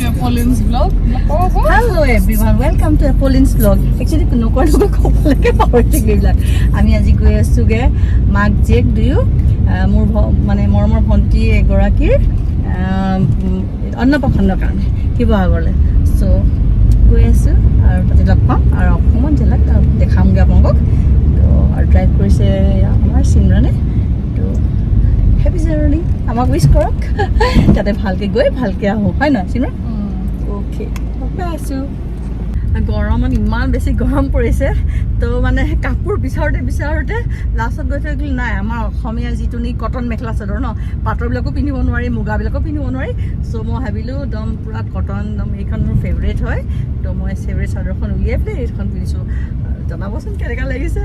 to Apolline's vlog. Hello everyone, welcome to Apolline's vlog. Actually, আমি আজি গৈ আছোগে মাক জেক দুয়ো মোৰ মানে মৰমৰ ভণ্টি এগৰাকীৰ অন্নপ্ৰসন্নৰ কাৰণে শিৱসাগৰলৈ চ' গৈ আছোঁ আৰু তাতে লগ পাম আৰু অকণমান জিলাক দেখামগৈ আপোনালোকক তো আৰু ড্ৰাইভ কৰিছে আমাৰ চিমৰানে তো হেপী জাৰ্ণি আমাক উইচ কৰক যাতে ভালকৈ গৈ ভালকৈ আহোঁ হয় নহয় চিমৰান অ'কে পাই আছোঁ গৰমত ইমান বেছি গৰম পৰিছে তো মানে কাপোৰ বিচাৰোঁতে লাষ্টত গৈ থৈ গ'ল নাই আমাৰ অসমীয়া যিটো নি কটন মেখেলা চাদৰ ন পাটৰবিলাকো পিন্ধিব নোৱাৰি মুগাবিলাকো পিন্ধিব নোৱাৰি চ' মই ভাবিলোঁ একদম পূৰা কটন একদম এইখন মোৰ ফেভৰেট হয় তো মই ফেভৰেট চাদৰখন উলিয়াই পেলাই এইখন পিন্ধিছোঁ জনাবচোন কেনেকুৱা লাগিছে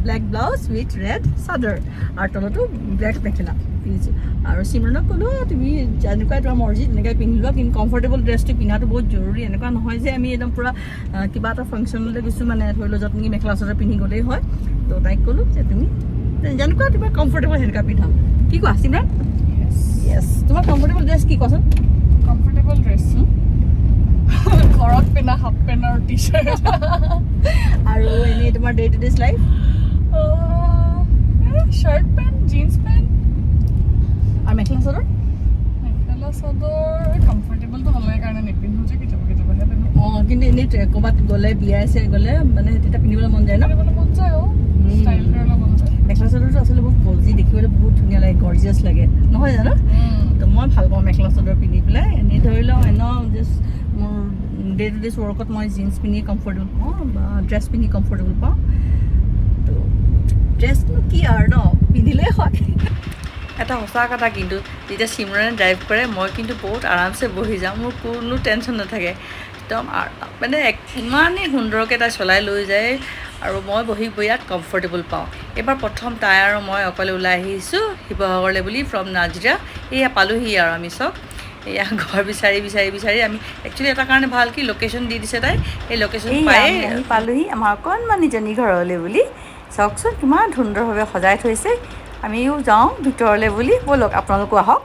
ব্লেক ব্লাউজ উইথ ৰেড চাদৰ আৰু তলতো ব্লেক মেখেলা পিন্ধিছোঁ আৰু চিমৰণক ক'লোঁ তুমি যেনেকুৱাই তোমাৰ মৰ্জি তেনেকৈ পিন্ধি লোৱা কিন্তু কমফৰ্টেবল ড্ৰেছটো পিন্ধাটো বহুত জৰুৰী এনেকুৱা নহয় যে আমি একদম পূৰা কিবা এটা ফাংচনলৈ গৈছোঁ মানে ধৰি লওঁ য'ত নেকি মেখেলা চাদৰ পিন্ধি গ'লেই হয় তো তাইক ক'লোঁ যে তুমি যেনেকুৱা তোমাৰ কমফৰ্টেবল সেনেকুৱা পিন্ধা কি কোৱা চিমৰান য়েছ তোমাৰ কমফৰ্টেবল ড্ৰেছ কি কোৱাচোন Comfortable dress. ঘৰত পিন্ধা হাফ পেণ্ট আৰু টি চাৰ্ট আৰু এনেই তোমাৰ day to days life shirt pant jeans pant আৰু মেখেলা চাদৰ কমফৰ্টেবলটো নালাগে কাৰণে নিপিন্ধো যে কেতিয়াবাহে পিন্ধো অঁ কিন্তু এনেই ক'ৰবাত গ'লে বিয়াই চিয়াই গ'লে মানে তেতিয়া পিন্ধিবলৈ মন যায় ন মন যায় ষ্টাইল কৰিবলৈ মন যায় মেখেলা চাদৰটো আচলতে বহুত গজি দেখিবলৈ বহুত ধুনীয়া লাগে গৰ্জিয়াছ লাগে নহয় জানো তো মই ভাল পাওঁ মেখেলা চাদৰ পিন্ধি পেলাই এনেই ধৰি লওঁ জাষ্ট মোৰ ডে টু ডেজ ৱৰ্কত মই জিন্স পিন্ধি কমফৰ্টেবল পাওঁ বা ড্ৰেছ পিন্ধি কমফৰ্টেবল পাওঁ তো ড্ৰেছনো কি আৰু ন পিন্ধিলেই হয় এটা সঁচা কথা কিন্তু যেতিয়া চিমৰণে ড্ৰাইভ কৰে মই কিন্তু বহুত আৰামছে বহি যাওঁ মোৰ কোনো টেনশ্যন নাথাকে একদম মানে ইমানেই সুন্দৰকৈ তাই চলাই লৈ যায় আৰু মই বহি বিৰাট কমফৰ্টেবল পাওঁ এইবাৰ প্ৰথম তাই আৰু মই অকলে ওলাই আহিছোঁ শিৱসাগৰলৈ বুলি ফ্ৰম নাজিৰা এয়া পালোহি আৰু আমি চব এয়া ঘৰ বিচাৰি আমি একচুৱেলি এটা কাৰণে ভাল কি লোকেশ্যন দি দিছে তাই এই লোকেশ্যন পাই পালোহি আমাৰ অকণমানিজনী ঘৰলৈ বুলি চাওকচোন কিমান সুন্দৰভাৱে সজাই থৈছে আমিও যাওঁ ভিতৰলৈ বুলি ব'লক আপোনালোকো আহক